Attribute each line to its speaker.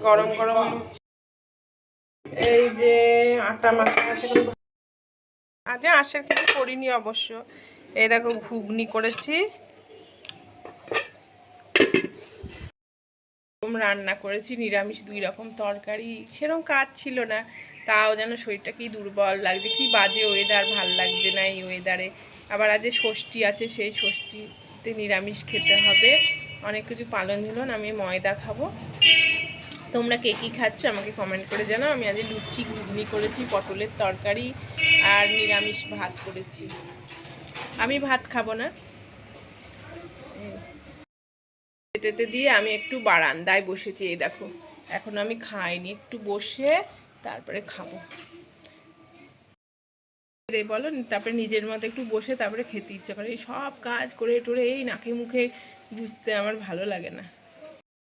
Speaker 1: গরম গরম লুচি। এই যে আটা মাখা আছে, আজ আসার কিছু করিনি অবশ্য। এই দেখো ঘুগনি করেছি, রান্না করেছি নিরামিষ 2 রকম তরকারি। সেরকম কাজ ছিল না, তাও যেন শরীরটা কি দুর্বল লাগছে, কি বাজে ওয়েদার, ভাল লাগছে না এই ওয়েদারে। আবার আজ ষষ্ঠী আছে, সেই ষষ্ঠীতে নিরামিষ খেতে হবে, অনেক কিছু পালন হলো। আমি ময়দা খাবো। তোমরা কে কী খাচ্ছ আমাকে কমেন্ট করে জানাও। আমি আজ লুচি ঘুগনি করেছি, পটলের তরকারি আর নিরামিষ ভাত করেছি। আমি ভাত খাবো না। খেতে দিয়ে আমি একটু বারান্দায় বসেছি, এই দেখো এখন আমি খাইনি, একটু বসে তারপরে খাবো। বলো, তারপরে নিজের মতো একটু বসে তারপরে খেতে ইচ্ছা করে। এই সব কাজ করে টোরে এই নাকে মুখে গুজতে আমার ভালো লাগে না।